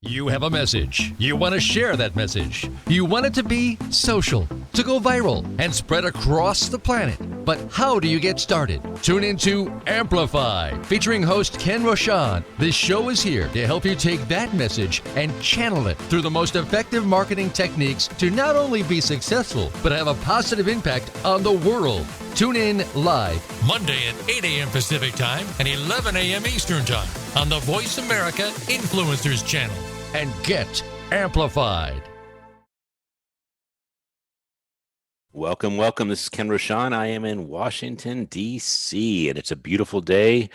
You have a message. You want to share that message. You want it to be social, to go viral, and spread across the planet. But how do you get started? Tune into Amplify, featuring host Ken Rochon. This show is here to help you take that message and channel it through the most effective marketing techniques to not only be successful, but have a positive impact on the world. Tune in live Monday at 8 a.m. Pacific Time and 11 a.m. Eastern Time on the Voice America Influencers Channel. and get amplified. Welcome, welcome. This is Ken Rochon. I am in Washington, D.C., and it's a beautiful day.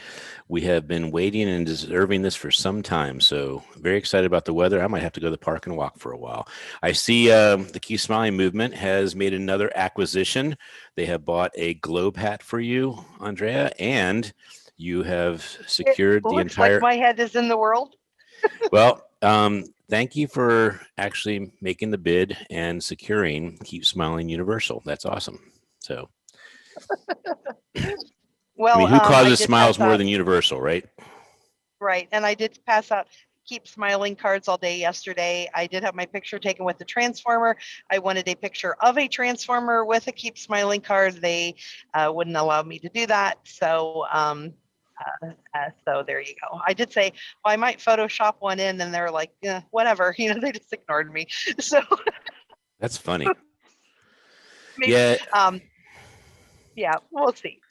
We have been waiting and deserving this for some time, so very excited about the weather. I might have to go to the park and walk for a while. I see the Keep Smiling movement has made another acquisition. They have bought a globe hat for you, Andrea, and you have secured the entire... Looks like my head is in the world. Well, thank you for actually making the bid and securing Keep Smiling Universal. That's awesome. So, Well, I mean, who I causes did smiles pass more out- than Universal, right? Right, and I did pass out Keep Smiling cards all day yesterday. I did have my picture taken with the Transformer. I wanted a picture of a Transformer with a Keep Smiling card. They wouldn't allow me to do that, so so there you go. I did say, well, I might Photoshop one in, and they're like, whatever. They just ignored me. So That's funny. maybe, Yeah. Yeah, we'll see.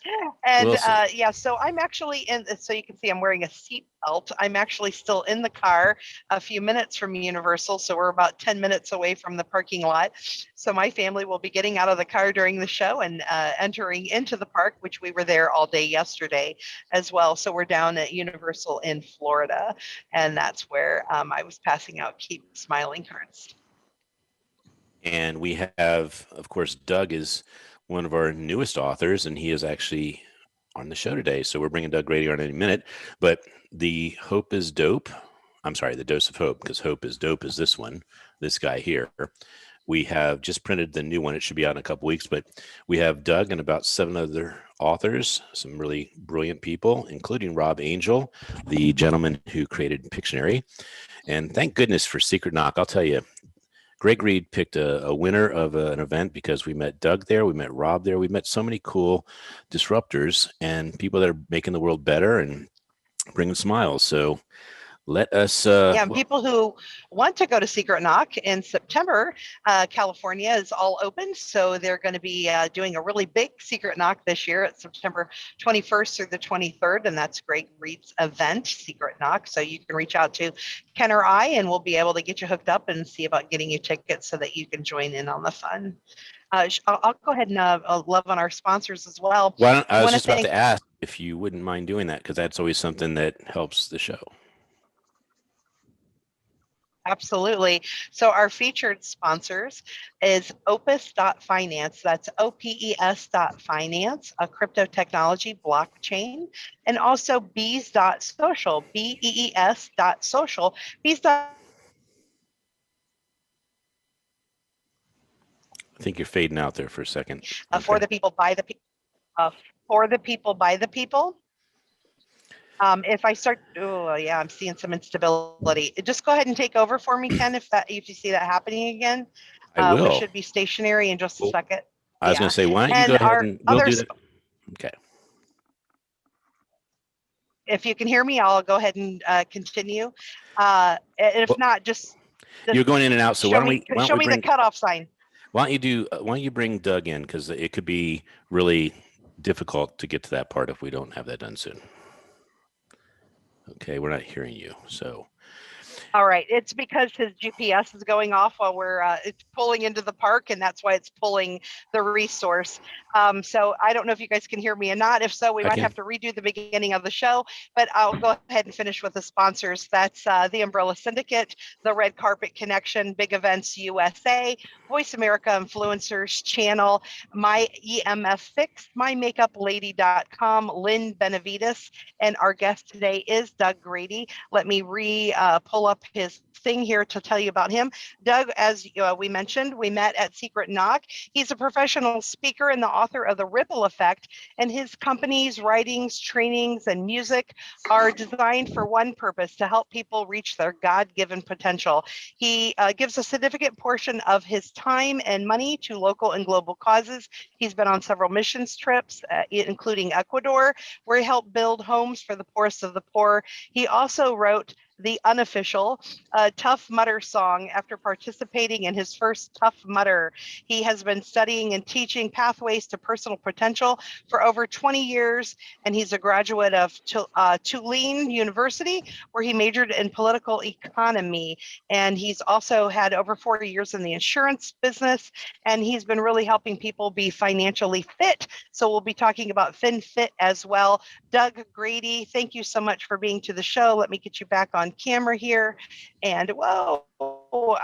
And We'll see. yeah, so I'm actually in, so you can see I'm wearing a seat belt. I'm actually still in the car a few minutes from Universal. So we're about 10 minutes away from the parking lot. So my family will be getting out of the car during the show and entering into the park, which we were there all day yesterday as well. So we're down at Universal in Florida. And that's where I was passing out Keep Smiling cards. And we have, of course, Doug is one of our newest authors, and he is actually on the show today. So we're bringing Doug Grady on in a minute. But the Hope is Dope. I'm sorry, the Dose of Hope, because Hope is Dope is this one, this guy here. We have just printed the new one. It should be out in a couple weeks, but we have Doug and about 7 other authors, some really brilliant people, including Rob Angel, the gentleman who created Pictionary. And thank goodness for Secret Knock. I'll tell you, Greg Reed picked a winner of an event because we met Doug there, we met Rob there, we met so many cool disruptors and people that are making the world better and bringing smiles. So let us... Yeah, and people who want to go to Secret Knock in September, California is all open. So they're going to be doing a really big Secret Knock this year at September 21st through the 23rd. And that's Greg Reed's event, Secret Knock. So you can reach out to Ken or I, and we'll be able to get you hooked up and see about getting you tickets so that you can join in on the fun. I'll go ahead and love on our sponsors as well. Well, I was just about to ask if you wouldn't mind doing that, because that's always something that helps the show. Absolutely. So our featured sponsors is opus.finance. That's OPES.finance, a crypto technology blockchain, and also bees.social, BEES.social. Bees. I think you're fading out there for a second. For the people, by the people, for the people, by the people. If I start, oh yeah, I'm seeing some instability. Just go ahead and take over for me, Ken, if you see that happening again. I will. We should be stationary in just a second. I was going to say, why don't you go ahead and we'll do that. Okay. If you can hear me, I'll go ahead and continue. If not, just you're going in and out. So why don't we show me the cutoff sign? Why don't you bring Doug in, because it could be really difficult to get to that part if we don't have that done soon. Okay, we're not hearing you. So. All right, it's because his GPS is going off while we're it's pulling into the park, and that's why it's pulling the resource. So I don't know if you guys can hear me or not. If so, we might have to redo the beginning of the show, but I'll go ahead and finish with the sponsors. That's the Umbrella Syndicate, the Red Carpet Connection, Big Events USA, Voice America Influencers Channel, My EMF Fix, MyMakeupLady.com, Lynn Benavides, and our guest today is Doug Grady. Let me pull up his thing here to tell you about him. Doug, as we mentioned, we met at Secret Knock. He's a professional speaker and the author of The Ripple Effect, and his company's writings, trainings, and music are designed for one purpose: to help people reach their God-given potential. He gives a significant portion of his time and money to local and global causes. He's been on several missions trips, including Ecuador, where he helped build homes for the poorest of the poor. He also wrote the unofficial Tough Mudder song after participating in his first Tough Mudder. He has been studying and teaching pathways to personal potential for over 20 years, and he's a graduate of Tulane University, where he majored in political economy. And he's also had over 40 years in the insurance business, and he's been really helping people be financially fit. So we'll be talking about FinFit as well. Doug Grady, thank you so much for being to the show. Let me get you back on camera here. And whoa,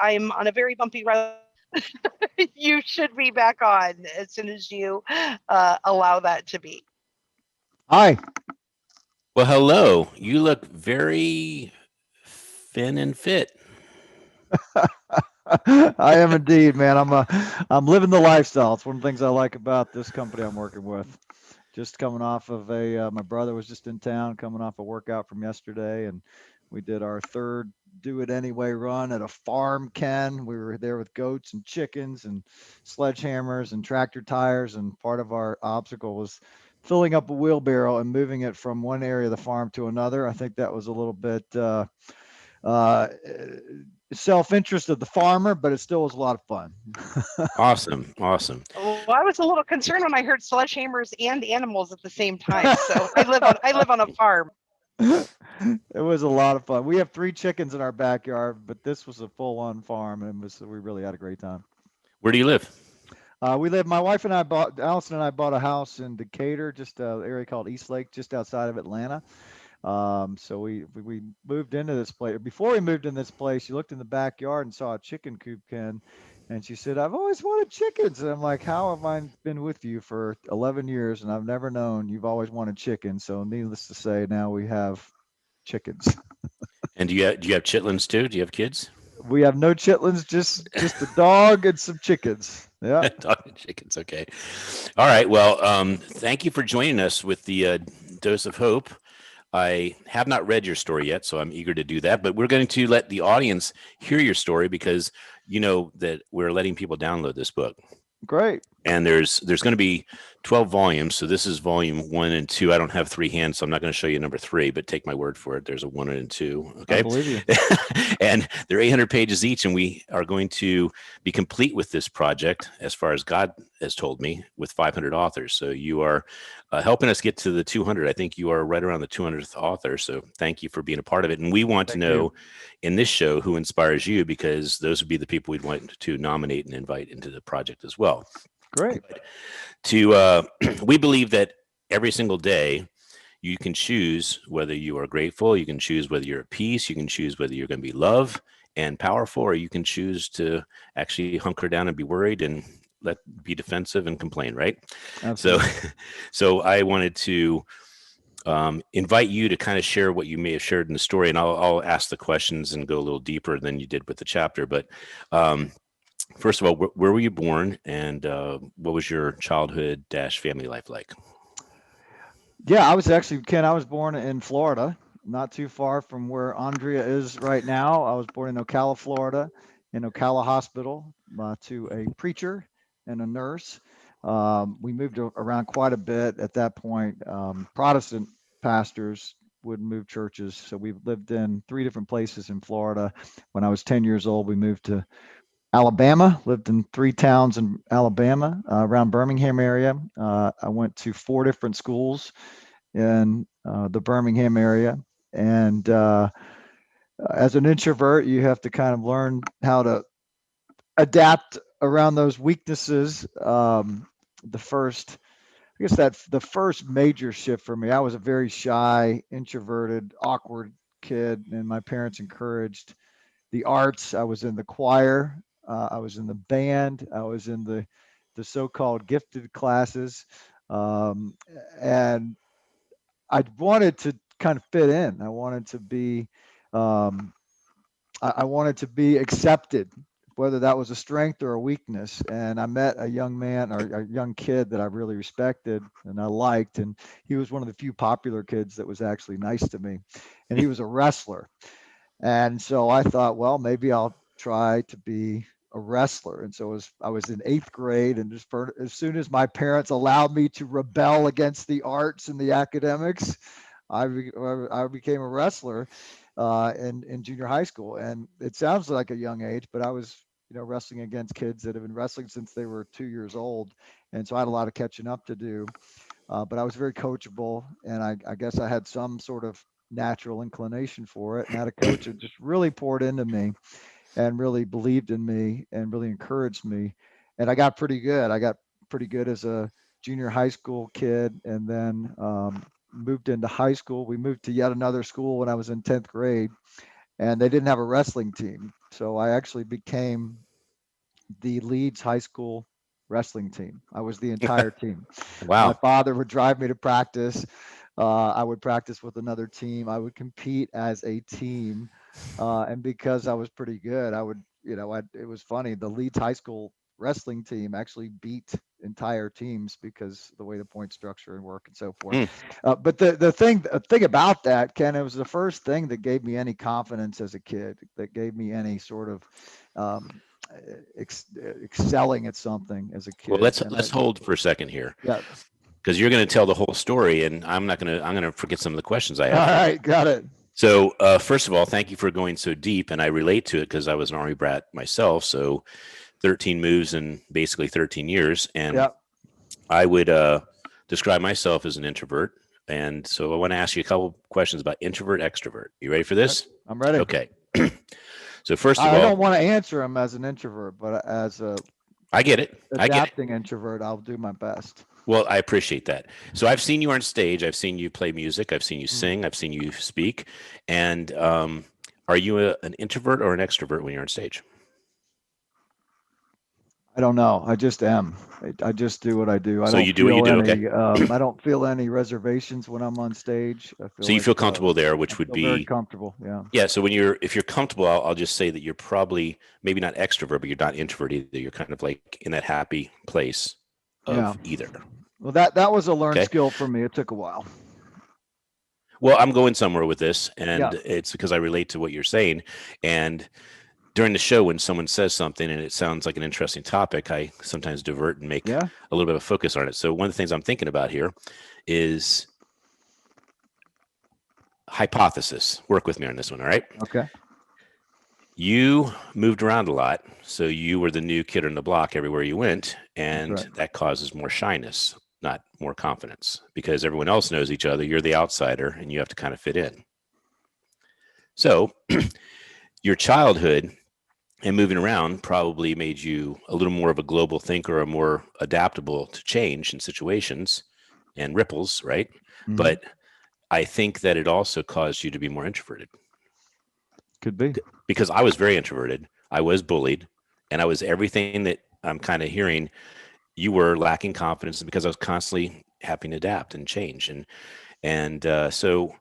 I'm on a very bumpy road. You should be back on as soon as you allow that to be. Hi. Well, hello. You look very thin and fit. I am indeed, man. I'm living the lifestyle. It's one of the things I like about this company I'm working with. Just coming off of my brother was just in town, coming off a workout from yesterday, and we did our third do it anyway run at a farm, Ken. We were there with goats and chickens and sledgehammers and tractor tires, and part of our obstacle was filling up a wheelbarrow and moving it from one area of the farm to another. I think that was a little bit self-interest of the farmer, but it still was a lot of fun. Awesome. Well, I was a little concerned when I heard sledgehammers and animals at the same time. So I live on a farm. It was a lot of fun. We have 3 chickens in our backyard, but this was a full-on farm, and we really had a great time. Where do you live? My wife and I Allison and I bought a house in Decatur, just an area called East Lake, just outside of Atlanta. So we moved into this place. Before we moved in this place, she looked in the backyard and saw a chicken coop, Ken, and she said, "I've always wanted chickens." And I'm like, "How have I been with you for 11 years and I've never known you've always wanted chickens?" So needless to say, now we have chickens. And do you have chitlins too? Do you have kids? We have no chitlins, just a dog and some chickens. Yeah. Dog and chickens. Okay. All right. Well, thank you for joining us with the dose of hope. I have not read your story yet, so I'm eager to do that. But we're going to let the audience hear your story because you know that we're letting people download this book. Great. And there's going to be 12 volumes. So this is volume 1 and 2. I don't have 3 hands, so I'm not going to show you number 3, but take my word for it. There's a 1 and 2. Okay. I believe you. And they're 800 pages each. And we are going to be complete with this project, as far as God has told me, with 500 authors. So you are helping us get to the 200. I think you are right around the 200th author. So thank you for being a part of it. And we want to know in this show who inspires you, because those would be the people we'd want to nominate and invite into the project as well. Great. We believe that every single day you can choose whether you are grateful, you can choose whether you're at peace, you can choose whether you're going to be love and powerful, or you can choose to actually hunker down and be worried and be defensive and complain, right? Absolutely. So I wanted to invite you to kind of share what you may have shared in the story, and I'll ask the questions and go a little deeper than you did with the chapter. But first of all, where were you born, and what was your childhood / family life like? Yeah, I was actually, Ken, I was born in Florida, not too far from where Andrea is right now. I was born in Ocala, Florida, in Ocala Hospital, to a preacher and a nurse. We moved around quite a bit at that point. Protestant pastors would move churches. So we lived in 3 different places in Florida. When I was 10 years old, we moved to Alabama, lived in 3 towns in Alabama, around Birmingham area. I went to 4 different schools in the Birmingham area. And as an introvert, you have to kind of learn how to adapt around those weaknesses. The first major shift for me, I was a very shy, introverted, awkward kid, and my parents encouraged the arts. I was in the choir. I was in the band. I was in the so-called gifted classes. And I wanted to kind of fit in. I wanted to be I wanted to be accepted, whether that was a strength or a weakness. And I met a young man or a young kid that I really respected and I liked. And he was one of the few popular kids that was actually nice to me. And he was a wrestler. And so I thought, well, maybe I'll try to be a wrestler. And so I was in 8th grade, and as soon as my parents allowed me to rebel against the arts and the academics, I became a wrestler in junior high school. And it sounds like a young age, but I was, wrestling against kids that have been wrestling since they were 2 years old. And so I had a lot of catching up to do. But I was very coachable, and I guess I had some sort of natural inclination for it. And I had a coach that just really poured into me and really believed in me and really encouraged me. And I got pretty good. I got pretty good as a junior high school kid, and then moved into high school. We moved to yet another school when I was in 10th grade, and they didn't have a wrestling team. So I actually became the Leeds High School wrestling team. I was the entire team. My Wow. father would drive me to practice. I would practice with another team. I would compete as a team. And because I was pretty good, I would, it was funny. The Leeds High School wrestling team actually beat entire teams because the way the point structure and work and so forth. But the thing about that, Ken, it was the first thing that gave me any confidence as a kid, that gave me any sort of excelling at something as a kid. Well, let's hold for a second here. Yeah. Because you're going to tell the whole story, and I'm going to forget some of the questions I have. All right, got it. So first of all, thank you for going so deep, and I relate to it because I was an Army brat myself. So 13 moves in basically 13 years, and Yep. I would describe myself as an introvert. And so I want to ask you a couple questions about introvert, extrovert. You ready for this? I'm ready. Okay. So first of all, I don't want to answer them as an introvert, but as a I get it. adapting introvert, I'll do my best. Well, I appreciate that. So I've seen you on stage. I've seen you play music. I've seen you sing. I've seen you speak. And are you an introvert or an extrovert when you're on stage? I don't know. I just am. I just do what I do. So you do what you do. Okay. I don't feel any reservations when I'm on stage. So you feel comfortable there, which would be very comfortable. Yeah. Yeah. So if you're comfortable, I'll just say that you're probably maybe not extrovert, but you're not introvert either. You're kind of like in that happy place of either. Well, that was a learned skill for me. It took a while. Well, I'm going somewhere with this, and it's because I relate to what you're saying. And during the show, when someone says something and it sounds like an interesting topic, I sometimes divert and make a little bit of a focus on it. So one of the things I'm thinking about here is hypothesis. Work with me on this one, all right? Okay. You moved around a lot, so you were the new kid on the block everywhere you went, and that causes more shyness, not more confidence, because everyone else knows each other. You're the outsider, and you have to kind of fit in. So your childhood and moving around probably made you a little more of a global thinker or more adaptable to change in situations and ripples, right? Mm-hmm. But I think that it also caused you to be more introverted. Could be. Because I was very introverted. I was bullied, and I was everything that I'm kind of hearing. You were lacking confidence because I was constantly having to adapt and change. And so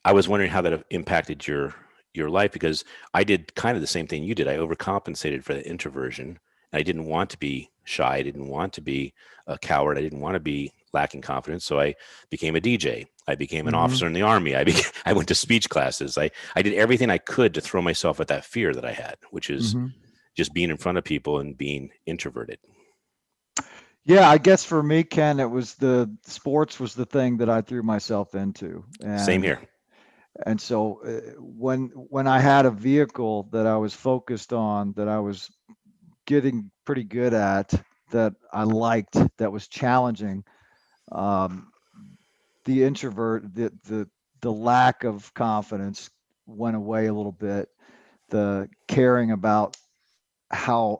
I was wondering how that impacted your life, because I did kind of the same thing you did. I overcompensated for the introversion. I didn't want to be shy. I didn't want to be a coward. I didn't want to be lacking confidence. So I became a DJ. I became an officer in the Army. I went to speech classes. I did everything I could to throw myself at that fear that I had, which is just being in front of people and being introverted. Yeah, I guess for me, Ken, it was the sports was the thing that I threw myself into. And same here. And so when I had a vehicle that I was focused on, that I was getting pretty good at, that I liked, that was challenging, the introvert, the lack of confidence went away a little bit. The caring about my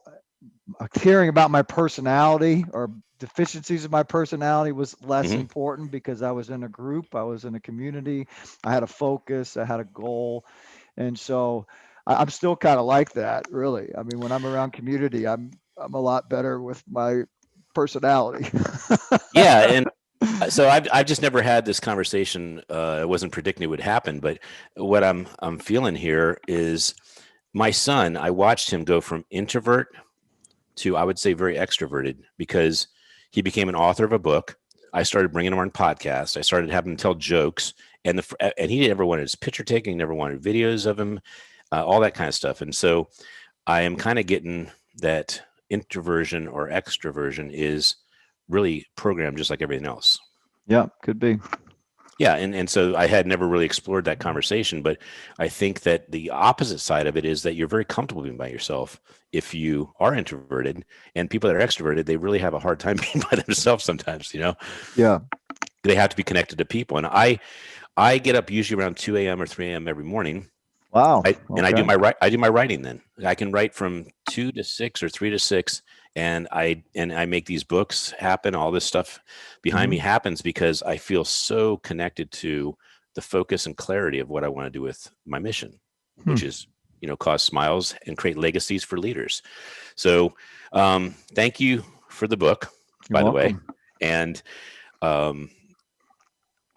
personality or deficiencies of my personality was less important, because I was in a group, I was in a community, I had a focus, I had a goal. And so I'm still kind of like that, really. I mean, when I'm around community, I'm a lot better with my personality. Yeah. And so I've just never had this conversation. I wasn't predicting it would happen, but what I'm feeling here is my son, I watched him go from introvert to, I would say, very extroverted, because he became an author of a book. I started bringing him on podcasts. I started having him tell jokes, and he never wanted his picture taken. He never wanted videos of him, all that kind of stuff. And so I am kind of getting that introversion or extroversion is really programmed just like everything else. Yeah, could be. Yeah, and so I had never really explored that conversation, but I think that the opposite side of it is that you're very comfortable being by yourself if you are introverted, and people that are extroverted, they really have a hard time being by themselves sometimes, Yeah. They have to be connected to people. And I get up usually around 2 a.m. or 3 a.m. every morning. Wow. And I do my writing then. I can write from 2 to 6 or 3 to 6, and I make these books happen. All this stuff behind me happens because I feel so connected to the focus and clarity of what I want to do with my mission, which is, cause smiles and create legacies for leaders. So thank you for the book, by the way. And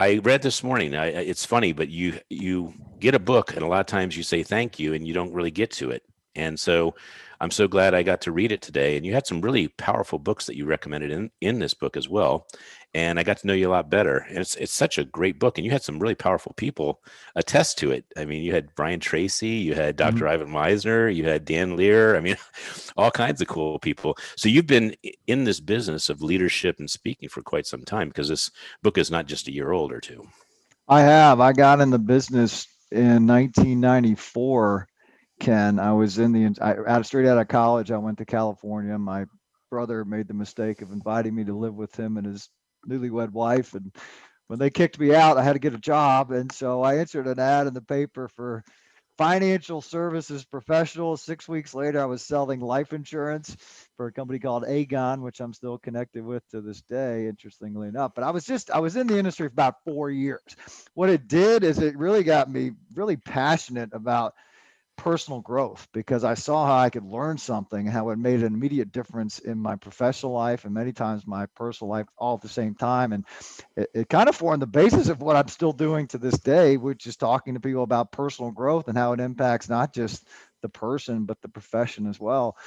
I read this morning. It's funny, but you get a book, and a lot of times you say thank you, and you don't really get to it. And so I'm so glad I got to read it today. And you had some really powerful books that you recommended in this book as well. And I got to know you a lot better. And it's such a great book. And you had some really powerful people attest to it. I mean, you had Brian Tracy, you had Dr. Ivan Meisner, you had Dan Lear. I mean, all kinds of cool people. So you've been in this business of leadership and speaking for quite some time, because this book is not just a year old or two. I have. I got in the business in 1994. Ken, I was straight out of college. I went to California. My brother made the mistake of inviting me to live with him and his newlywed wife. And when they kicked me out, I had to get a job. And so I entered an ad in the paper for financial services professional. 6 weeks later, I was selling life insurance for a company called Aegon, which I'm still connected with to this day, interestingly enough. But I was in the industry for about 4 years. What it did is it really got me really passionate about personal growth, because I saw how I could learn something, how it made an immediate difference in my professional life and many times my personal life all at the same time. And it kind of formed the basis of what I'm still doing to this day, which is talking to people about personal growth and how it impacts not just the person, but the profession as well.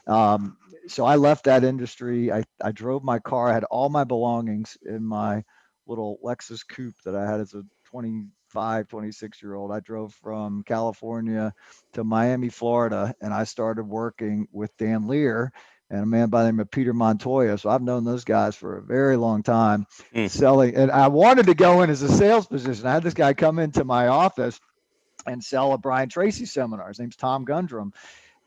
So I left that industry. I drove my car. I had all my belongings in my little Lexus coupe that I had as a 26-year-old. I drove from California to Miami, Florida, and I started working with Dan Lear and a man by the name of Peter Montoya. So I've known those guys for a very long time selling. And I wanted to go in as a sales position. I had this guy come into my office and sell a Brian Tracy seminar. His name's Tom Gundrum.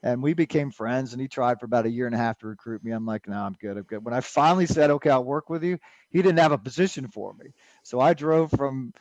And we became friends, and he tried for about a year and a half to recruit me. I'm like, no, I'm good. When I finally said, okay, I'll work with you, he didn't have a position for me. So I drove from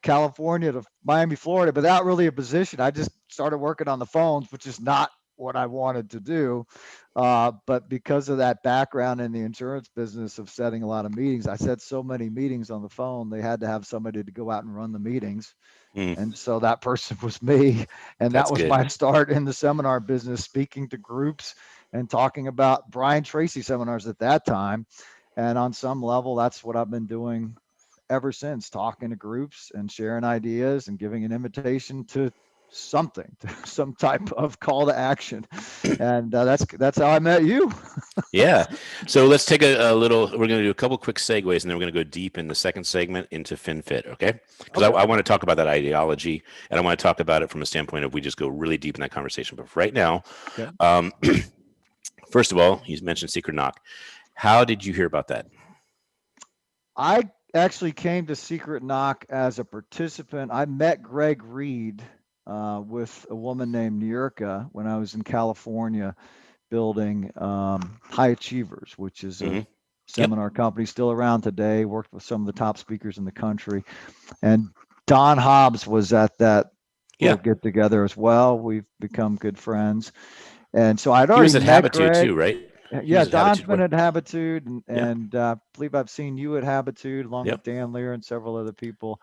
California to Miami, Florida, without really a position. I just started working on the phones, which is not what I wanted to do. But because of that background in the insurance business of setting a lot of meetings, I set so many meetings on the phone, they had to have somebody to go out and run the meetings. And so that person was me. And that was my start in the seminar business, speaking to groups and talking about Brian Tracy seminars at that time. And on some level, that's what I've been doing ever since, talking to groups and sharing ideas and giving an invitation to something, to some type of call to action. And that's how I met you. Yeah. So let's take a little, we're going to do a couple quick segues, and then we're going to go deep in the second segment into FinFit. Okay. Because I want to talk about that ideology, and I want to talk about it from a standpoint of we just go really deep in that conversation. But right now, first of all, you mentioned Secret Knock. How did you hear about that? I actually came to Secret Knock as a participant. I met Greg Reed with a woman named Nurka when I was in California building High Achievers, which is a seminar company still around today, worked with some of the top speakers in the country. And Don Hobbs was at that get together as well. We've become good friends. And so I'd already met Habitude Greg. too, right? Yeah, Don's been at Habitude, and I believe I've seen you at Habitude along with Dan Lear and several other people.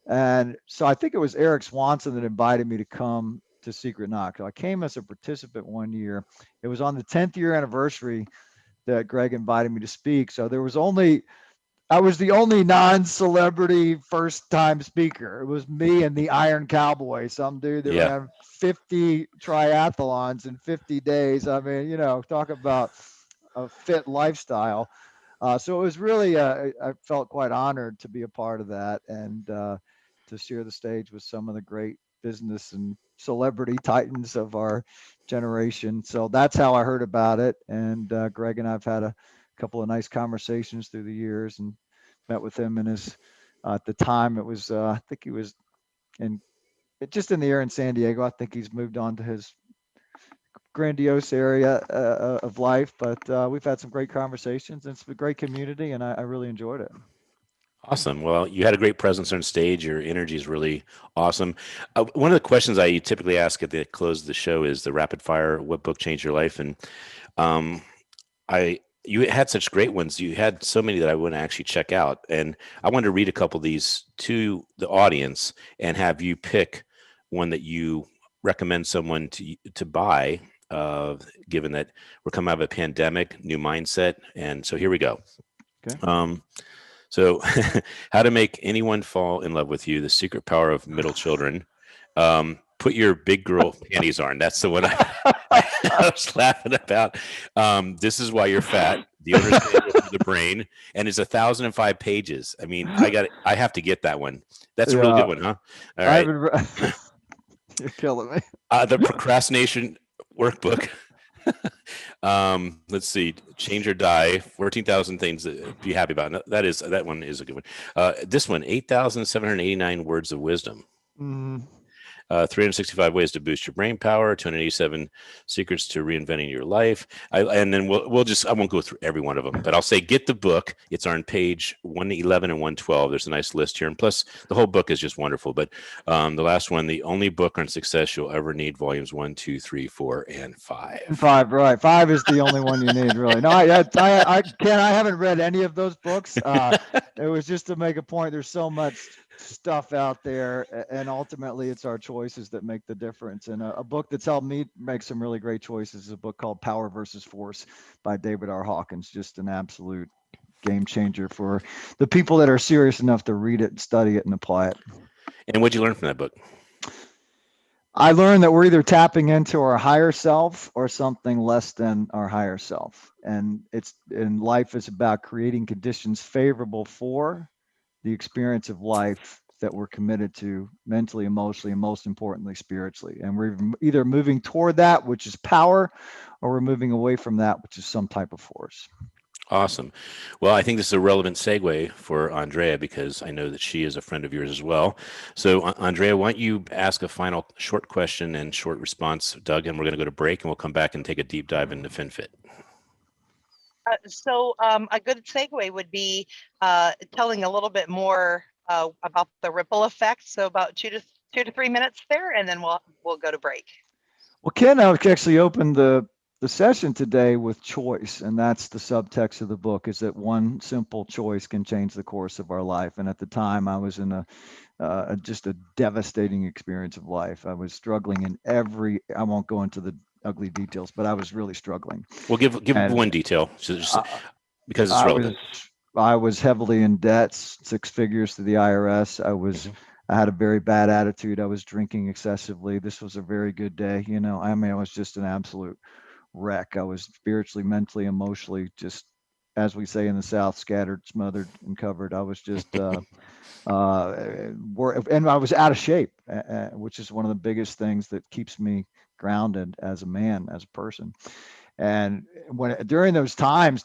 And so I think it was Eric Swanson that invited me to come to Secret Knock. So I came as a participant one year. It was on the 10th year anniversary that Greg invited me to speak. So there was only I was the only non-celebrity first-time speaker. It was me and the Iron Cowboy, some dude that Yeah. ran 50 triathlons in 50 days. I mean, talk about a fit lifestyle. So it was really, I felt quite honored to be a part of that and to share the stage with some of the great business and celebrity titans of our generation. So that's how I heard about it. And Greg and I've had a couple of nice conversations through the years and met with him in his, at the time it was, I think he was just in the air in San Diego. I think he's moved on to his grandiose area of life, but we've had some great conversations and it's a great community and I really enjoyed it. Awesome. Well, you had a great presence on stage. Your energy is really awesome. One of the questions I typically ask at the close of the show is the rapid fire, what book changed your life? And you had such great ones. You had so many that I want to actually check out. And I wanted to read a couple of these to the audience and have you pick one that you recommend someone to buy, given that we're coming out of a pandemic, new mindset. And so here we go. Okay. So How to Make Anyone Fall in Love with You, The Secret Power of Middle Children. Put Your Big Girl Panties On. That's the one I was laughing about. This Is Why You're Fat, The Understanding of the Brain, and it's 1,005 pages. I mean, I have to get that one. That's a real good one, huh? All right. You're killing me. The Procrastination Workbook. Let's see. Change or Die. 14,000 things to be happy about. That one is a good one. This one, 8,789 Words of Wisdom. 365 Ways to Boost Your Brain Power, 287 Secrets to Reinventing Your Life. And then I won't go through every one of them, but I'll say get the book. It's on page 111 and 112. There's a nice list here. And plus, the whole book is just wonderful. But the last one, The Only Book on Success You'll Ever Need, volumes 1, 2, 3, 4, and 5. 5, right. 5 is the only one you need, really. No, I haven't read any of those books. It was just to make a point. There's so much stuff out there, and ultimately it's our choices that make the difference. And a book that's helped me make some really great choices is a book called Power versus Force by David R. Hawkins. Just an absolute game changer for the people that are serious enough to read it, study it, and apply it. And what'd you learn from that book? I learned that we're either tapping into our higher self or something less than our higher self. And life is about creating conditions favorable for the experience of life that we're committed to mentally, emotionally, and most importantly, spiritually. And we're either moving toward that, which is power, or we're moving away from that, which is some type of force. Awesome. Well, I think this is a relevant segue for Andrea because I know that she is a friend of yours as well. So, Andrea, why don't you ask a final short question and short response, Doug, and we're going to go to break and we'll come back and take a deep dive into FinFit. So a good segue would be telling a little bit more about the ripple effect. So about 2 to 3 minutes there, and then we'll go to break. Well, Ken, I actually opened the session today with choice, and that's the subtext of the book, is that one simple choice can change the course of our life. And at the time, I was in just a devastating experience of life. I was struggling in I won't go into the ugly details, but I was really struggling. Well, give one detail, because it's relevant. I was heavily in debt, 6 figures to the IRS. I had a very bad attitude. I was drinking excessively. This was a very good day. I was just an absolute wreck. I was spiritually, mentally, emotionally, just, as we say in the South, scattered, smothered, and covered. I was just, and I was out of shape, which is one of the biggest things that keeps me grounded as a man, as a person. And during those times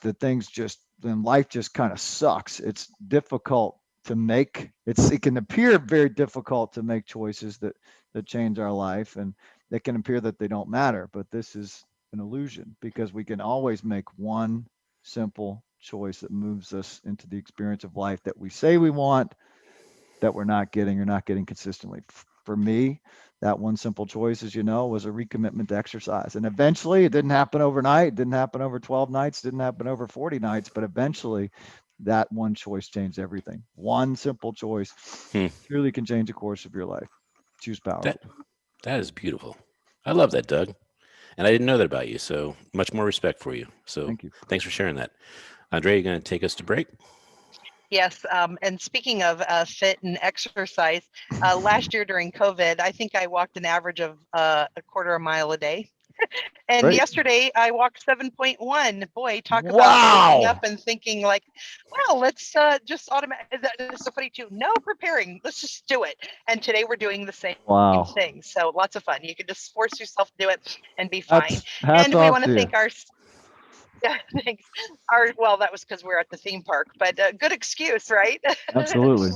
then life just kind of sucks. It's difficult to make, it can appear very difficult to make choices that change our life, and it can appear that they don't matter, but this is an illusion, because we can always make one simple choice that moves us into the experience of life that we say we want, that we're not getting or not getting consistently. For me, that one simple choice, as you know, was a recommitment to exercise. And eventually, it didn't happen overnight. It didn't happen over 12 nights. Didn't happen over 40 nights. But eventually, that one choice changed everything. One simple choice truly can change the course of your life. Choose power. That is beautiful. I love that, Doug. And I didn't know that about you. So much more respect for you. So Thank you. Thanks for sharing that. Andrea, you going to take us to break? Yes, and speaking of fit and exercise, last year during COVID, I think I walked an average of a quarter of a mile a day. And Great. yesterday I walked 7.1. Boy, talk about waking Wow. up and thinking like, well, let's just automatic. That's so funny too. No preparing. Let's just do it. And today we're doing the same Wow. thing. So lots of fun. You can just force yourself to do it and be fine. That's hats And we off want to to you. thank our yeah, thanks. Well, that was because we're at the theme park, but good excuse, right? Absolutely.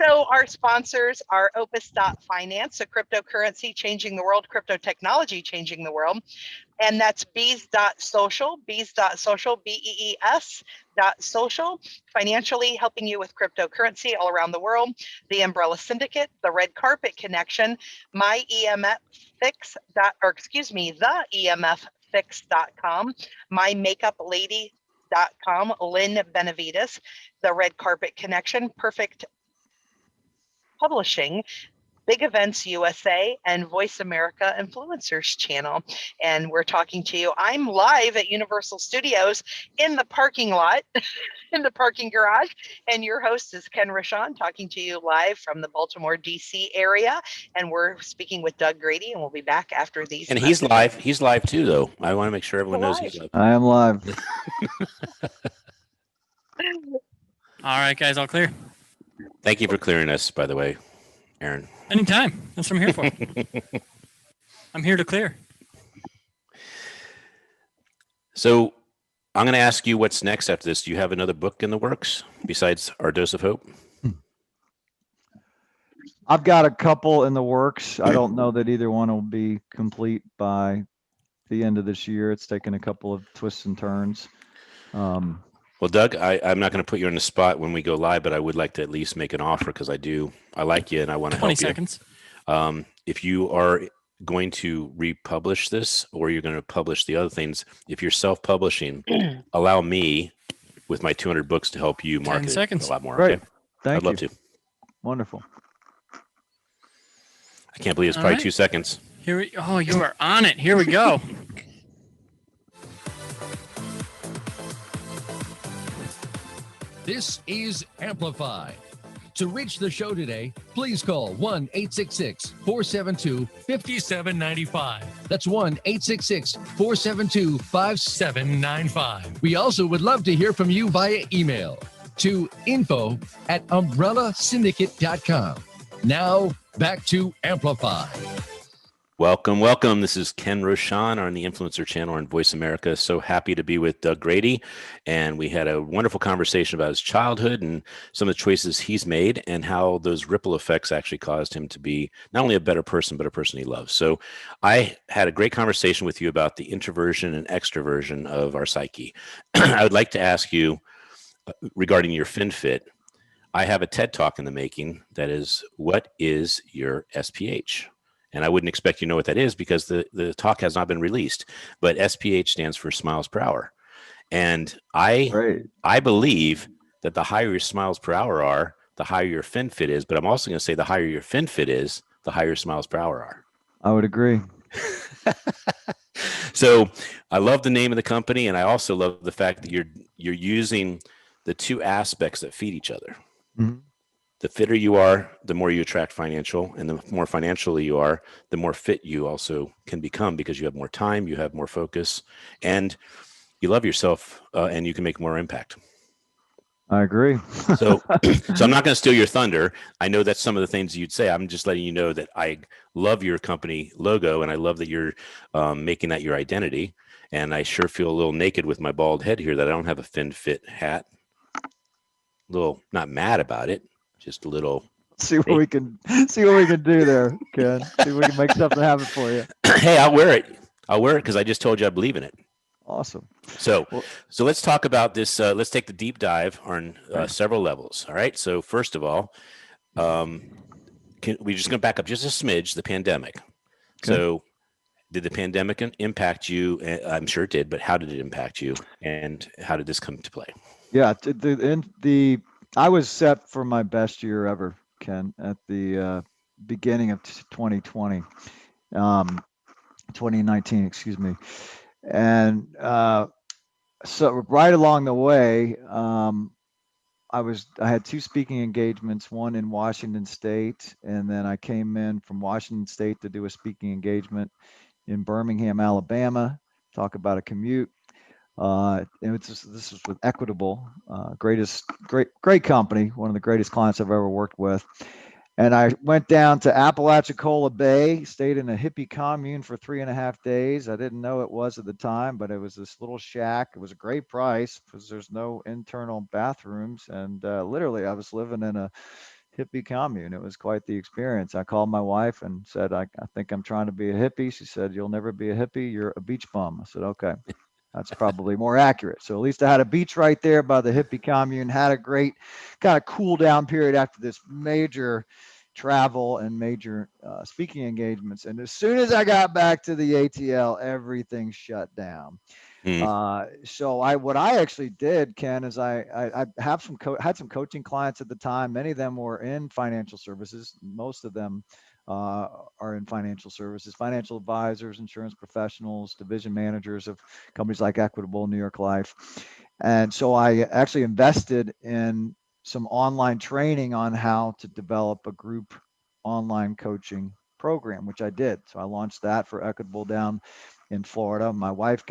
So our sponsors are Opus.finance, a cryptocurrency changing the world, crypto technology changing the world. And that's bees.social, bees.social, bees.social, financially helping you with cryptocurrency all around the world. The Umbrella Syndicate, the Red Carpet Connection, my EMF fix. The EMFfix.com, mymakeuplady.com, Lynn Benavides, the Red Carpet Connection, Perfect Publishing, Big Events USA, and Voice America Influencers channel. And we're talking to you. I'm live at Universal Studios in the parking lot, in the parking garage. And your host is Ken Rochon, talking to you live from the Baltimore, D.C. area. And we're speaking with Doug Grady, and we'll be back after these. And he's live. He's live too, though. I want to make sure everyone knows he's live. I am live. All right, guys, all clear? Thank you for clearing us, by the way, Aaron. Anytime. That's what I'm here for. I'm here to clear. So I'm going to ask you what's next after this. Do you have another book in the works besides Our Dose of Hope? I've got a couple in the works. I don't know that either one will be complete by the end of this year. It's taken a couple of twists and turns. Well, Doug, I'm not going to put you on the spot when we go live, but I would like to at least make an offer because I like you and I want to help 20 you. seconds. If you are going to republish this or you're going to publish the other things, if you're self-publishing, allow me with my 200 books to help you market 10 seconds. it a lot more. Right. Okay? Thank I'd love you. to. Wonderful. I can't believe it's All probably right. 2 seconds. You are on it. Here we go. This is Amplify. To reach the show today, please call 1-866-472-5795. That's 1-866-472-5795. We also would love to hear from you via email to info@umbrellasyndicate.com. Now, back to Amplify. Welcome. This is Ken Rochon on the Influencer Channel on Voice America. So happy to be with Doug Grady. And we had a wonderful conversation about his childhood and some of the choices he's made and how those ripple effects actually caused him to be not only a better person, but a person he loves. So I had a great conversation with you about the introversion and extroversion of our psyche. I would like to ask you regarding your FinFit. I have a TED Talk in the making that is, what is your SPH? And I wouldn't expect you to know what that is because the talk has not been released. But SPH stands for smiles per hour. And I believe that the higher your smiles per hour are, the higher your FinFit is. But I'm also going to say the higher your FinFit is, the higher your smiles per hour are. I would agree. So I love the name of the company. And I also love the fact that you're using the two aspects that feed each other. Mm-hmm. The fitter you are, the more you attract financial, and the more financially you are, the more fit you also can become because you have more time, you have more focus, and you love yourself, and you can make more impact. I agree. So I'm not going to steal your thunder. I know that's some of the things you'd say. I'm just letting you know that I love your company logo, and I love that you're making that your identity. And I sure feel a little naked with my bald head here that I don't have a FinFit hat. A little not mad about it. Just a little. See what we can do there, Ken. See if we can make something happen for you. Hey, I'll wear it because I just told you I believe in it. Awesome. So let's talk about this. Let's take the deep dive on several levels. All right. So first of all, we're just going to back up just a smidge. The pandemic. Okay. So did the pandemic impact you? I'm sure it did, but how did it impact you, and how did this come to play? Yeah. I was set for my best year ever, Ken, at the beginning of 2020, 2019, excuse me. And so right along the way, I I had 2 speaking engagements, one in Washington State, and then I came in from Washington State to do a speaking engagement in Birmingham, Alabama, talk about a commute. And this was with Equitable, great company, one of the greatest clients I've ever worked with. And I went down to Apalachicola Bay, stayed in a hippie commune for 3.5 days. I didn't know it was at the time, but it was this little shack. It was a great price because there's no internal bathrooms. And literally, I was living in a hippie commune. It was quite the experience. I called my wife and said, I think I'm trying to be a hippie. She said, you'll never be a hippie. You're a beach bum. I said, okay. That's probably more accurate. So at least I had a beach right there by the hippie commune, had a great kind of cool down period after this major travel and major speaking engagements. And as soon as I got back to the ATL, everything shut down. So what I actually did, Ken, is I have had some coaching clients at the time. Many of them were in financial services. Most of them are in financial services, financial advisors, insurance professionals, division managers of companies like Equitable, New York Life. And so I actually invested in some online training on how to develop a group online coaching program, which I did. So I launched that for Equitable down in Florida. My wife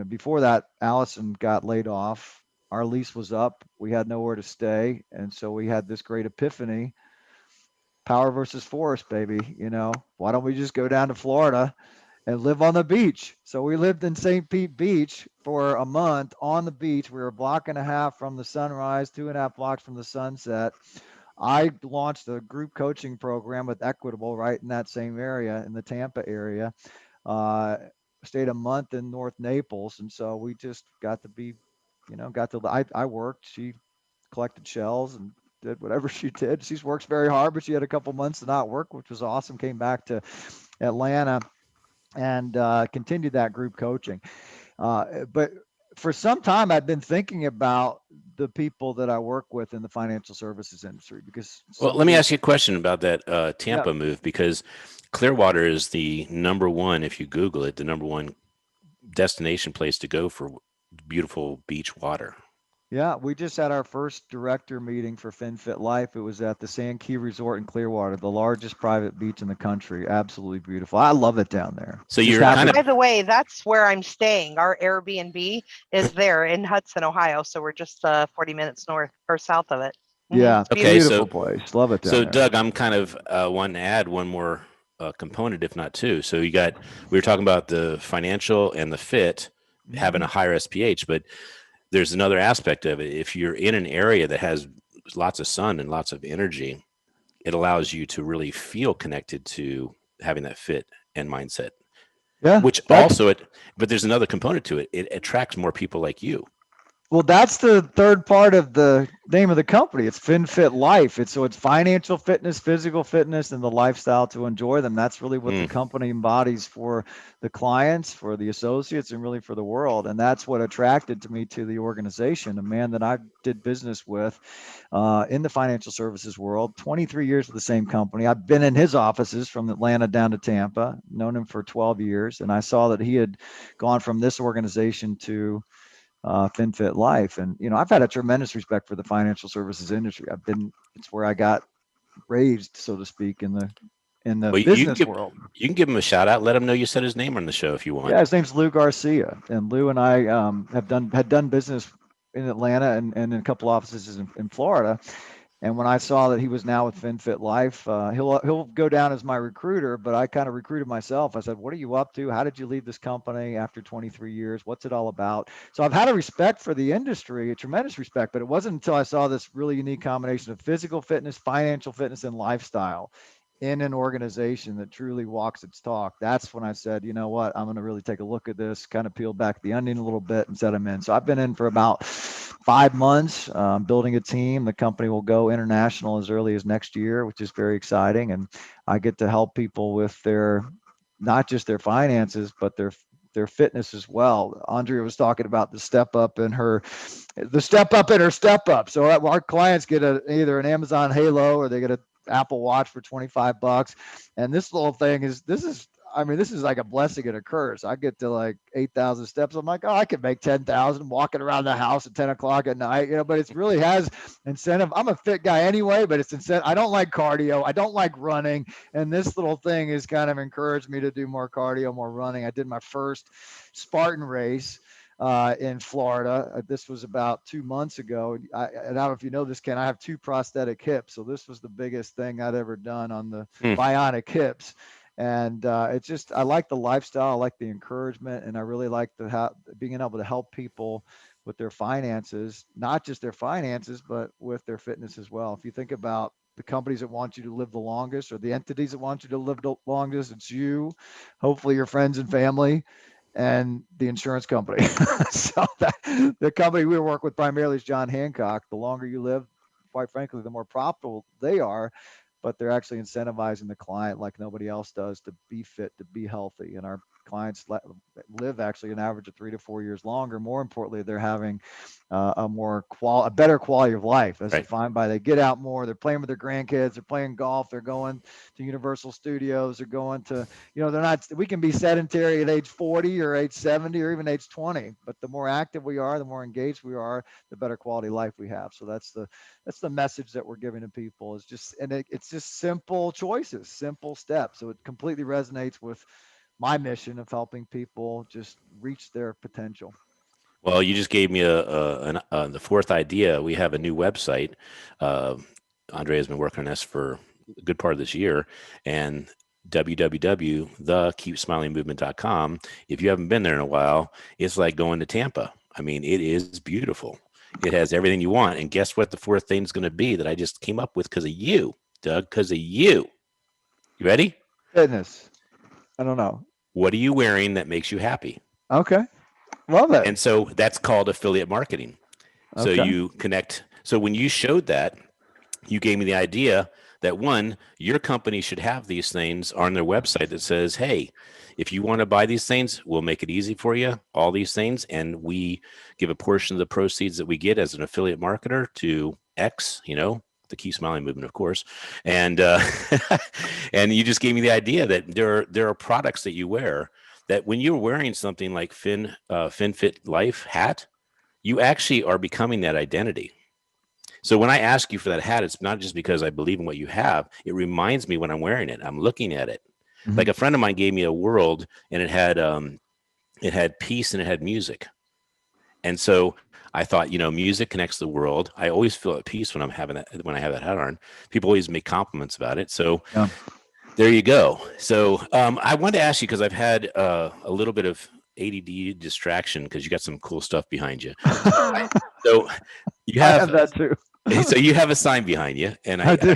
before that, Allison got laid off. Our lease was up. We had nowhere to stay. And so we had this great epiphany. Power versus force, baby. Why don't we just go down to Florida and live on the beach? So we lived in St. Pete Beach for a month on the beach. We were a block and a half from the sunrise, 2.5 blocks from the sunset. I launched a group coaching program with Equitable right in that same area, in the Tampa area. Stayed a month in North Naples. And so we just got to be, I worked, she collected shells and did whatever she did. She works very hard, but she had a couple months to not work, which was awesome. Came back to Atlanta and continued that group coaching. But for some time, I've been thinking about the people that I work with in the financial services industry because. Well, let me ask you a question about that Tampa move, because Clearwater is the number one, if you Google it, the number one destination place to go for beautiful beach water. Yeah, we just had our first director meeting for FinFit Life. It was at the Sand Key Resort in Clearwater, the largest private beach in the country. Absolutely beautiful. I love it down there. So you're kind of. By the way, that's where I'm staying. Our Airbnb is there in Hudson, Ohio. So we're just 40 minutes north or south of it. Yeah. Okay. Beautiful place. Love it down there. So Doug, I'm kind of wanting to add one more component, if not two. So we were talking about the financial and the fit having a higher SPH, but there's another aspect of it. If you're in an area that has lots of sun and lots of energy, it allows you to really feel connected to having that fit and mindset. Yeah. But there's another component to it. It attracts more people like you. Well, that's the third part of the name of the company. It's FinFit Life. It's financial fitness, physical fitness, and the lifestyle to enjoy them. That's really what the company embodies for the clients, for the associates, and really for the world. And that's what attracted me to the organization. A man that I did business with in the financial services world, 23 years with the same company. I've been in his offices from Atlanta down to Tampa, known him for 12 years. And I saw that he had gone from this organization to FinFit Life. And, I've had a tremendous respect for the financial services industry. It's where I got raised, so to speak, in the business world. You can give him a shout out. Let him know you said his name on the show if you want. Yeah, his name's Lou Garcia. And Lou and I had done business in Atlanta and in a couple offices in Florida. And when I saw that he was now with FinFit Life, he'll go down as my recruiter, but I kind of recruited myself. I said, what are you up to? How did you leave this company after 23 years? What's it all about? So I've had a respect for the industry, a tremendous respect, but it wasn't until I saw this really unique combination of physical fitness, financial fitness, and lifestyle in an organization that truly walks its talk. That's when I said, you know what, I'm going to really take a look at this, kind of peel back the onion a little bit and set them in. So I've been in for about 5 months, building a team. The company will go international as early as next year, which is very exciting. And I get to help people with not just their finances, but their fitness as well. Andrea was talking about the step up in her step up. So our clients get either an Amazon Halo or they get a Apple Watch for $25. And this little thing is I mean, this is like a blessing and a curse. I get to like 8,000 steps. I'm like, oh, I could make 10,000 walking around the house at 10 o'clock at night, but it really has incentive. I'm a fit guy anyway, but it's incentive. I don't like cardio. I don't like running. And this little thing has kind of encouraged me to do more cardio, more running. I did my first Spartan race in Florida. This was about 2 months ago. And I don't know if you know this, Ken, I have 2 prosthetic hips. So this was the biggest thing I'd ever done on the bionic hips. And it's just, I like the lifestyle, I like the encouragement, and I really like being able to help people with their finances, not just their finances, but with their fitness as well. If you think about the companies that want you to live the longest, or the entities that want you to live the longest, it's you, hopefully your friends and family, and the insurance company. So the company we work with primarily is John Hancock. The longer you live, quite frankly, the more profitable they are, but they're actually incentivizing the client like nobody else does to be fit, to be healthy. And our clients live actually an average of 3 to 4 years longer. More importantly, they're having a better quality of life, as defined by they get out more, they're playing with their grandkids, they're playing golf, they're going to Universal Studios, they're going to, they're not, we can be sedentary at age 40 or age 70 or even age 20, but the more active we are, the more engaged we are, the better quality life we have. So that's the message that we're giving to people, is just, and it's just simple choices, simple steps. So it completely resonates with my mission of helping people just reach their potential. Well, you just gave me the fourth idea. We have a new website. Andrea has been working on this for a good part of this year, and www.thekeepsmilingmovement.com. If you haven't been there in a while, it's like going to Tampa. I mean, it is beautiful. It has everything you want. And guess what the fourth thing is going to be that I just came up with because of you, Doug, because of you. You ready? Fitness. I don't know. What are you wearing that makes you happy? Okay. Love it. And so that's called affiliate marketing. So you connect. So when you showed that, you gave me the idea that, one, your company should have these things on their website that says, hey, if you want to buy these things, we'll make it easy for you, all these things. And we give a portion of the proceeds that we get as an affiliate marketer to X, the Keep Smiling Movement, of course. And and you just gave me the idea that there are products that you wear that when you're wearing something like FinFit Life hat, you actually are becoming that identity. So when I ask you for that hat, it's not just because I believe in what you have. It reminds me when I'm wearing it, I'm looking at it. Mm-hmm. Like a friend of mine gave me a world, and it had peace and it had music. And so I thought, music connects the world. I always feel at peace when I have that hat on. People always make compliments about it. So there you go. So I wanted to ask you, because I've had a little bit of ADD distraction, because you got some cool stuff behind you. So you have, I have that too. So you have a sign behind you, and I do.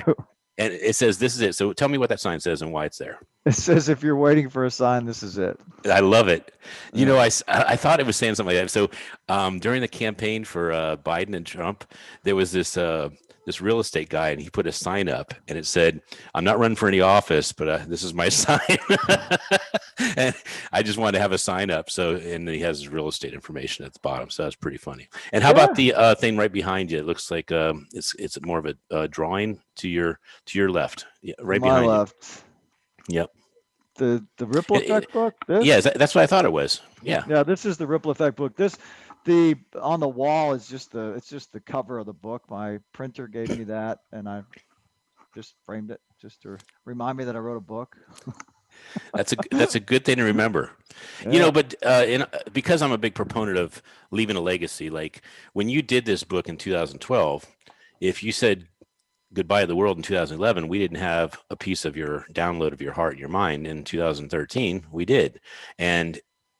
And it says, "This is it." So tell me what that sign says and why it's there. It says, if you're waiting for a sign, this is it. I love it. I thought it was saying something like that. So during the campaign for Biden and Trump, there was this real estate guy, and he put a sign up, and it said, "I'm not running for any office, but this is my sign." And I just wanted to have a sign up. So, and he has his real estate information at the bottom. So that's pretty funny. And how about the thing right behind you? It looks like it's more of a drawing to your left, right behind my left. You. Yep. The Ripple Effect book. Yeah, that's what I thought it was. Yeah. Yeah, this is the Ripple Effect book. On the wall is just the cover of the book. My printer gave me that, and I just framed it just to remind me that I wrote a book. That's a good thing to remember. Yeah. But because I'm a big proponent of leaving a legacy, like when you did this book in 2012, if you said goodbye to the world in 2011, we didn't have a piece of your download of your heart and your mind. In 2013, we did. And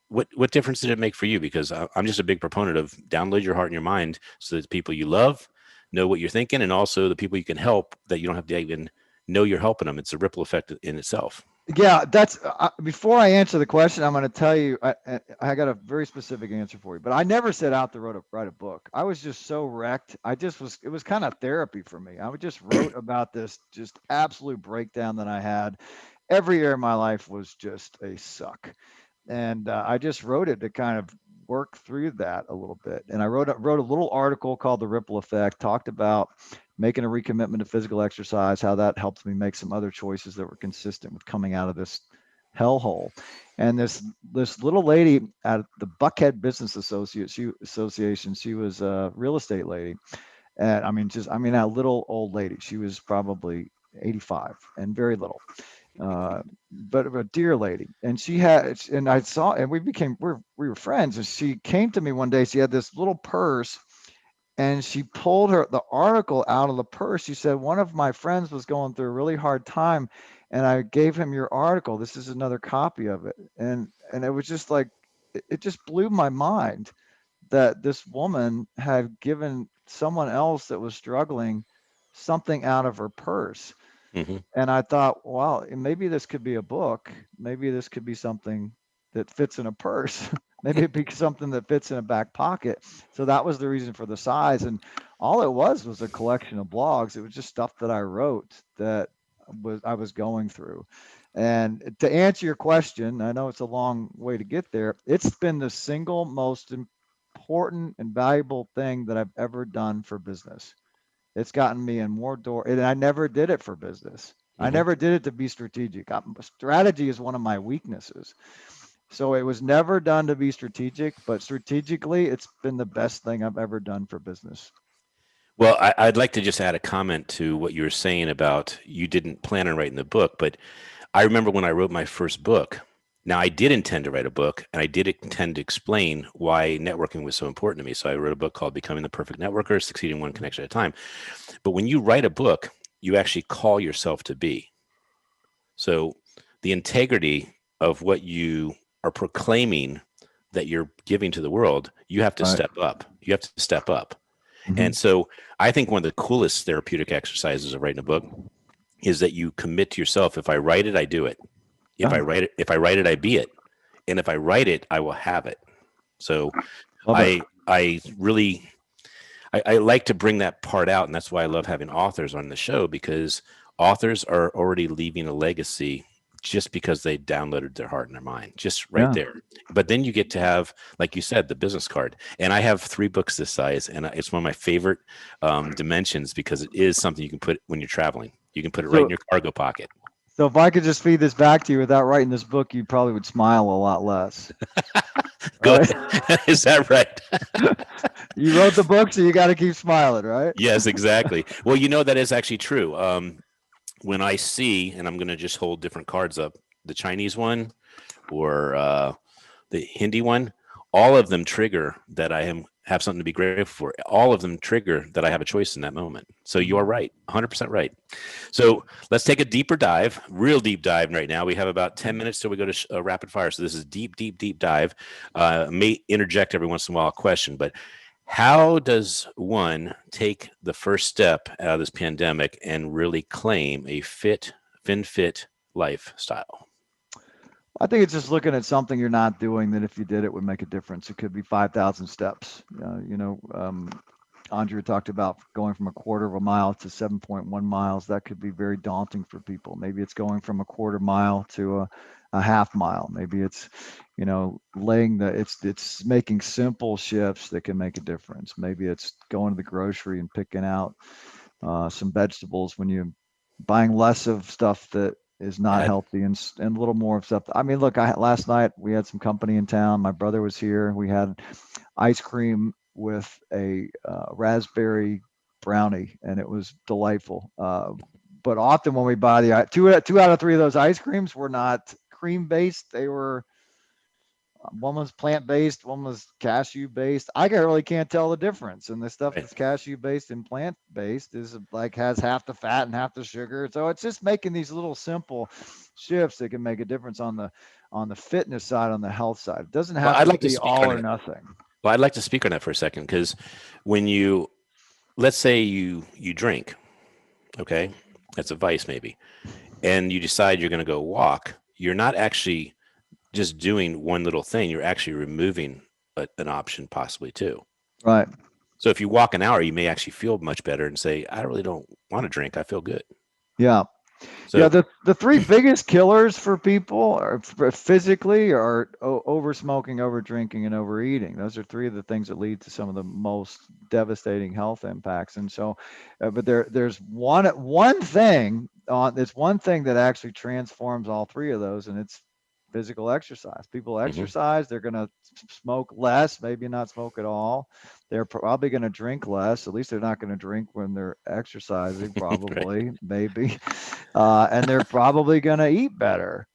what difference did it make for you? Because I'm just a big proponent of download your heart and your mind so that the people you love know what you're thinking, and also the people you can help that you don't have to even know you're helping them. It's a ripple effect in itself. Yeah, that's before I answer the question, I'm going to tell you, I got a very specific answer for you, but I never set out to write a book. I was just so wrecked. It was kind of therapy for me. I just wrote about this just absolute breakdown that I had. Every year of my life was just a suck. And I just wrote it to kind of work through that a little bit. And I wrote a little article called The Ripple Effect, talked about making a recommitment to physical exercise, how that helped me make some other choices that were consistent with coming out of this hellhole. And this little lady at the Buckhead Business Association, she was a real estate lady. And I mean, that little old lady, she was probably 85 and very little, but a dear lady. And we were friends. And she came to me one day. She had this little purse, and she pulled the article out of the purse. She said, one of my friends was going through a really hard time, and I gave him your article. This is another copy of it. And it was just like, it just blew my mind that this woman had given someone else that was struggling something out of her purse. Hmm. And I thought, wow, maybe this could be a book. Maybe this could be something that fits in a purse. Maybe it'd be something that fits in a back pocket. So that was the reason for the size. And all it was a collection of blogs. It was just stuff that I wrote that I was going through. And to answer your question, I know it's a long way to get there. It's been the single most important and valuable thing that I've ever done for business. It's gotten me in more doors, and I never did it for business. I Hmm. never did it to be strategic. Strategy is one of my weaknesses. So it was never done to be strategic, but strategically, it's been the best thing I've ever done for business. Well, I'd like to just add a comment to what you were saying about you didn't plan on writing the book, but I remember when I wrote my first book. Now, I did intend to write a book, and I did intend to explain why networking was so important to me. So I wrote a book called Becoming the Perfect Networker, Succeeding One Connection at a Time. But when you write a book, you actually call yourself to be. So the integrity of what you are proclaiming that you're giving to the world, you have to Right. step up. You have to step up. Mhm. And so I think one of the coolest therapeutic exercises of writing a book is that you commit to yourself. If I write it, I do it. If Yeah. I write it, I be it. And if I write it, I will have it. So Love it. I really I like to bring that part out, and that's why I love having authors on the show, because authors are already leaving a legacy just because they downloaded their heart and their mind, just right Yeah. there. But then you get to have, like you said, the business card. And I have 3 books this size, and it's one of my favorite dimensions because it is something you can put when you're traveling. You can put it right in So your cargo pocket. so if I could just feed this back to you without writing this book, you probably would smile a lot less. Go Right? ahead. Is that right? You wrote the book, so you got to keep smiling, right? Yes, exactly. Well, that is actually true. When I see, and I'm going to just hold different cards up, the Chinese one or the Hindi one, all of them trigger that have something to be grateful for. All of them trigger that I have a choice in that moment. So you are right, 100% right. So let's take a deeper dive, real deep dive right now. We have about 10 minutes till we go to rapid fire. So this is deep, deep, deep dive. May interject every once in a while a question, but how does one take the first step out of this pandemic and really claim a fit lifestyle? I think it's just looking at something you're not doing that if you did it would make a difference. It could be 5,000 steps. Andrea talked about going from a quarter of a mile to 7.1 miles. That could be very daunting for people. Maybe it's going from a quarter mile to a half mile. Maybe it's, it's making simple shifts that can make a difference. Maybe it's going to the grocery and picking out some vegetables when you're buying less of stuff that is not Ed? healthy and a little more of stuff. I mean, look, last night we had some company in town. My brother was here. We had ice cream with a raspberry brownie, and it was delightful. But often when we buy the two out of 3 of those ice creams were not cream based. They were one was plant based, one was cashew based. I really can't tell the difference. And the stuff Right. that's cashew based and plant based is like has half the fat and half the sugar. So it's just making these little simple shifts that can make a difference on the fitness side, on the health side. It doesn't Well, have I'd to like to be speak all on or it. nothing. Well, I'd like to speak on that for a second, because when let's say you drink, okay, that's a vice maybe, and you decide you're going to go walk, you're not actually just doing one little thing. You're actually removing an option possibly too. Right. So if you walk an hour, you may actually feel much better and say, I really don't want to drink. I feel good. Yeah. Yeah, So the 3 biggest killers for people are physically are over smoking, over drinking, and overeating. Those are 3 of the things that lead to some of the most devastating health impacts. And so, but there's one thing that actually transforms all 3 of those, and it's physical exercise. People Mhm. exercise, they're going to smoke less, maybe not smoke at all. They're probably going to drink less. At least they're not going to drink when they're exercising, probably, maybe. And they're probably going to eat better.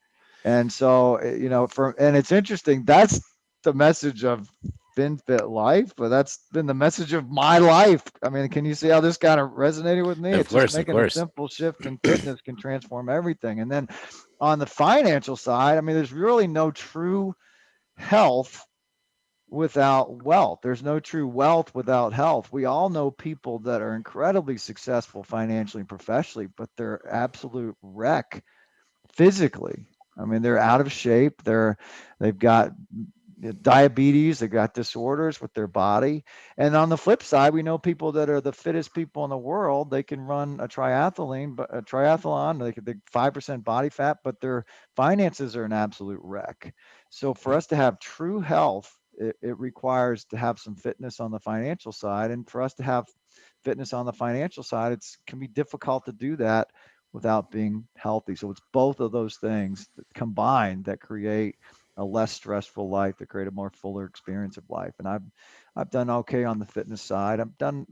And so, and it's interesting. That's the message of FinFit Life, but that's been the message of my life. I mean, can you see how this kind of resonated with me? Of It's just course, of making a course. simple shift in fitness can transform everything. And then on the financial side, I mean, there's really no true health without wealth. There's no true wealth without health. We all know people that are incredibly successful financially and professionally, but they're absolute wreck physically. I mean, they're out of shape. They've got diabetes, they've got disorders with their body. And on the flip side, we know people that are the fittest people in the world. They can run a triathlon, they could 5% body fat, but their finances are an absolute wreck. So for us to have true health, it requires to have some fitness on the financial side. And for us to have fitness on the financial side, it can be difficult to do that without being healthy. So it's both of those things combined that create a less stressful life, to create a more fuller experience of life. And I've done okay on the fitness side. I've done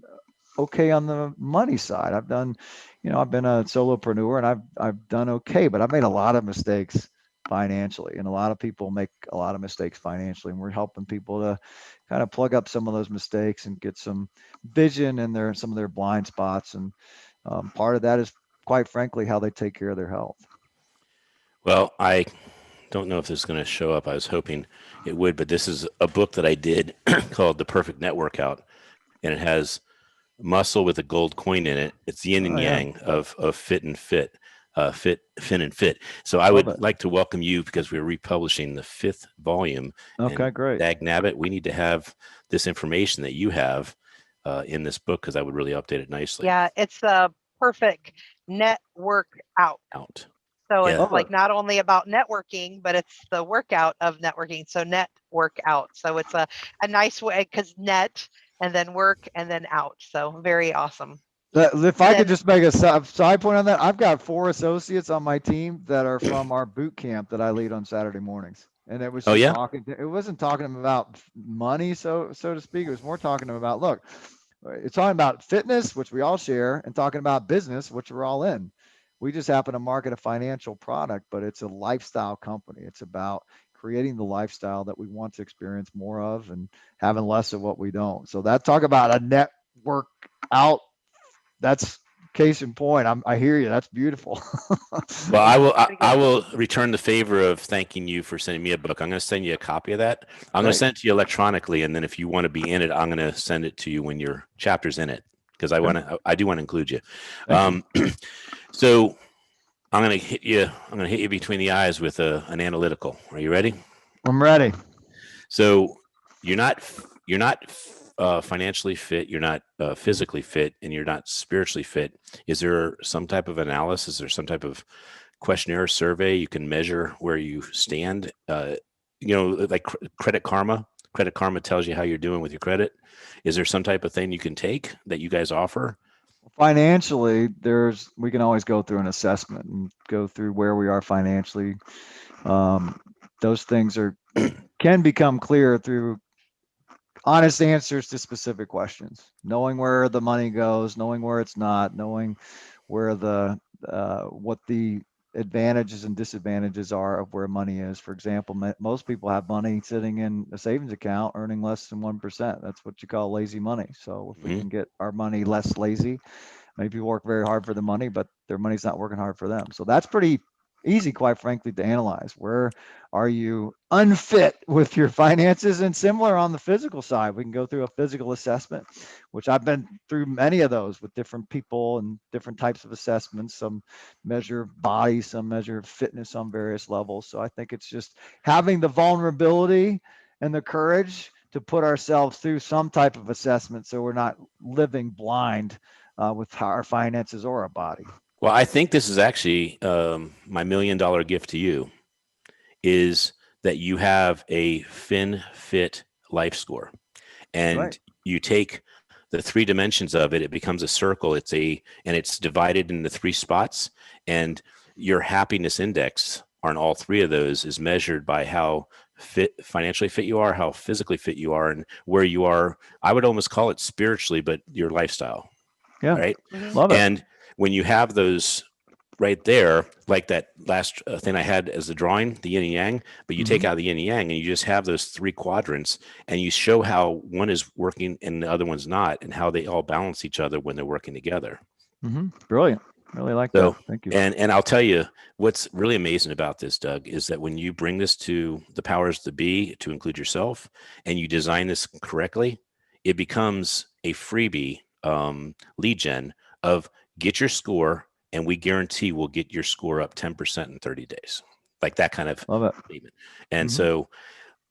okay on the money side. I've been a solopreneur and I've done okay, but I've made a lot of mistakes financially, and a lot of people make a lot of mistakes financially, and we're helping people to kind of plug up some of those mistakes and get some vision in some of their blind spots. And part of that is, quite frankly, how they take care of their health. Well, I don't know if this is going to show up. I was hoping it would, but this is a book that I did called The Perfect Net Workout, and it has muscle with a gold coin in it. It's yin and yang of fit and fit, fin and fit. So I would like to welcome you, because we're republishing the 5th volume. Okay, great. Dag nabbit, we need to have this information that you have in this book, because I would really update it nicely. Yeah, it's a perfect network out. So it's like not only about networking, but it's the workout of networking. So network out. So it's a nice way, because net and then work and then out. So very awesome. If I could just make a side point on that, I've got 4 associates on my team that are from our boot camp that I lead on Saturday mornings. And it was it wasn't talking about money, so to speak. It was more talking about, look, it's talking about fitness, which we all share, and talking about business, which we're all in. We just happen to market a financial product, but it's a lifestyle company. It's about creating the lifestyle that we want to experience more of and having less of what we don't. So that talk about a network out, that's case in point. I hear you. That's beautiful. Well, I will return the favor of thanking you for sending me a book. I'm going to send you a copy of that. I'm going to send it to you electronically, and then if you want to be in it, I'm going to send it to you when your chapter's in it, because I do want to include you. So I'm going to hit you between the eyes with an analytical. Are you ready? I'm ready. So you're not financially fit, you're not physically fit, and you're not spiritually fit. Is there some type of analysis or some type of questionnaire or survey you can measure where you stand? Like Credit Karma. Credit Karma tells you how you're doing with your credit. Is there some type of thing you can take that you guys offer? Financially, we can always go through an assessment and go through where we are financially. Those things can become clear through honest answers to specific questions, knowing where the money goes, knowing where it's not, knowing where what the advantages and disadvantages are of where money is. For example, most people have money sitting in a savings account earning less than 1%. That's what you call lazy money. So if we can get our money less lazy, many people work very hard for the money, but their money's not working hard for them. So that's pretty easy, quite frankly, to analyze. Where are you unfit with your finances? And similar on the physical side, we can go through a physical assessment, which I've been through many of those with different people and different types of assessments. Some measure body, some measure fitness on various levels. So I think it's just having the vulnerability and the courage to put ourselves through some type of assessment, so we're not living blind with our finances or our body. Well, I think this is actually my $1 million gift to you, is that you have a FinFit life score, and you take the 3 dimensions of it. It becomes a circle. It's divided into 3 spots, and your happiness index on all three of those is measured by how financially fit you are, how physically fit you are, and where you are. I would almost call it spiritually, but your lifestyle. Yeah. Right. Love it. And when you have those right there, like that last thing I had as the drawing, the yin and yang, but you take out the yin and yang and you just have those three quadrants and you show how one is working and the other one's not, and how they all balance each other when they're working together. Brilliant. Really like that. Thank you. And I'll tell you what's really amazing about this, Doug, is that when you bring this to the powers that be, to include yourself, and you design this correctly, it becomes a freebie lead gen of get your score, and we guarantee we'll get your score up 10% in 30 days. Like that kind of statement. And so,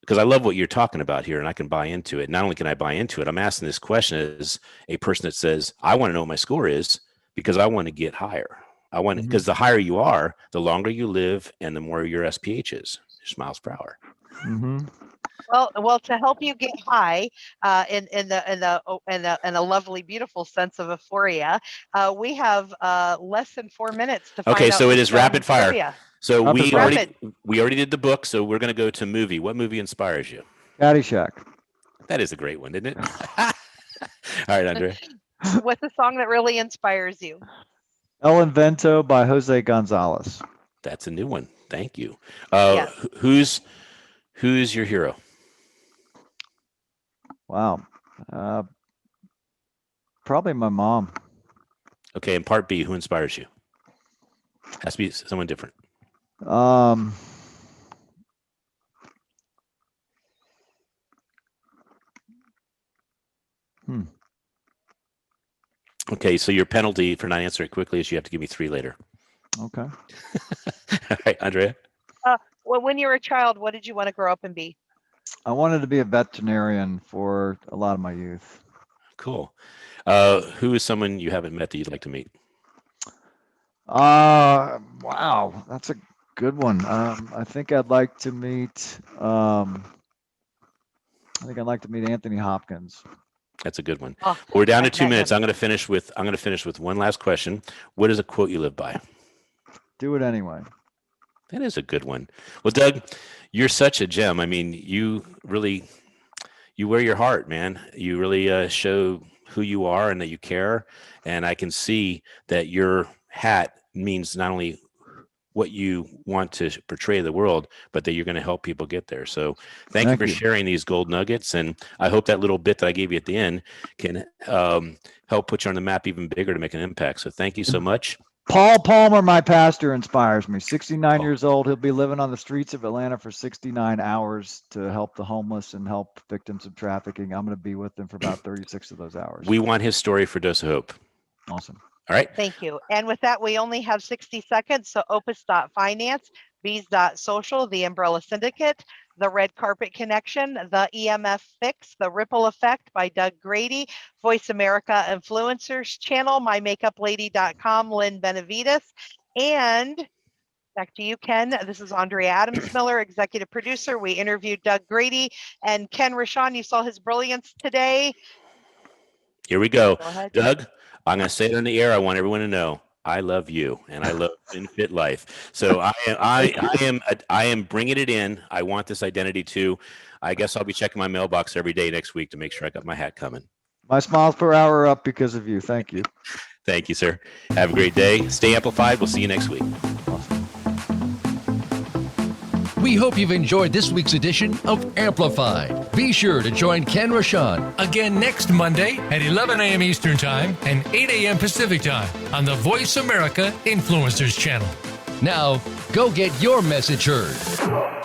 because I love what you're talking about here and I can buy into it. Not only can I buy into it, I'm asking this question as a person that says, I want to know what my score is because I want to get higher. I want to, because the higher you are, the longer you live and the more your SPH is, your miles per hour. Well, to help you get high, in a lovely, beautiful sense of euphoria, we have less than 4 minutes to find out. Okay, so it is rapid fire. Trivia. So we already did the book, so we're going to go to movie. What movie inspires you? Caddyshack. That is a great one, isn't it? All right, Andrea. What's the song that really inspires you? El Invento by Jose Gonzalez. That's a new one. Thank you. Yes. Who's your hero? Wow. Probably my mom. Okay, and part B, who inspires you? Has to be someone different. Okay, so your penalty for not answering quickly is you have to give me 3 later. Okay. All right, Andrea. Well, when you were a child, what did you want to grow up and be? I wanted to be a veterinarian for a lot of my youth. Cool. Who is someone you haven't met that you'd like to meet? Wow, that's a good one. I think I'd like to meet. Anthony Hopkins. That's a good one. Oh, We're down to 2 minutes. I'm going to finish with one last question. What is a quote you live by? Do it anyway. That is a good one. Well, Doug, you're such a gem. I mean, you wear your heart, man. You really show who you are and that you care. And I can see that your hat means not only what you want to portray to the world, but that you're going to help people get there. So thank you for sharing these gold nuggets. And I hope that little bit that I gave you at the end can help put you on the map even bigger to make an impact. So thank you so much. Paul Palmer, my pastor, inspires me. 69 years old. He'll be living on the streets of Atlanta for 69 hours to help the homeless and help victims of trafficking. I'm going to be with them for about 36 of those hours. We want his story for Dose of Hope. Awesome. All right. Thank you. And with that, we only have 60 seconds. So opus.finance, bees.social, the Umbrella Syndicate, the Red Carpet Connection, the EMF Fix, the Ripple Effect by Doug Grady, Voice America Influencers Channel, mymakeuplady.com, Lynn Benavides, and back to you, Ken. This is Andrea Adams-Miller, executive producer. We interviewed Doug Grady and Ken Rochon. You saw his brilliance today. Here we go. Go ahead. Doug, I'm going to say it on the air. I want everyone to know I love you and I love FinFit Life. So I am bringing it in. I want this identity too. I guess I'll be checking my mailbox every day next week to make sure I got my hat coming. My smiles per hour are up because of you. Thank you. Thank you, sir. Have a great day. Stay amplified. We'll see you next week. We hope you've enjoyed this week's edition of Amplified. Be sure to join Ken Rochon again next Monday at 11 a.m. Eastern Time and 8 a.m. Pacific Time on the Voice America Influencers Channel. Now, go get your message heard.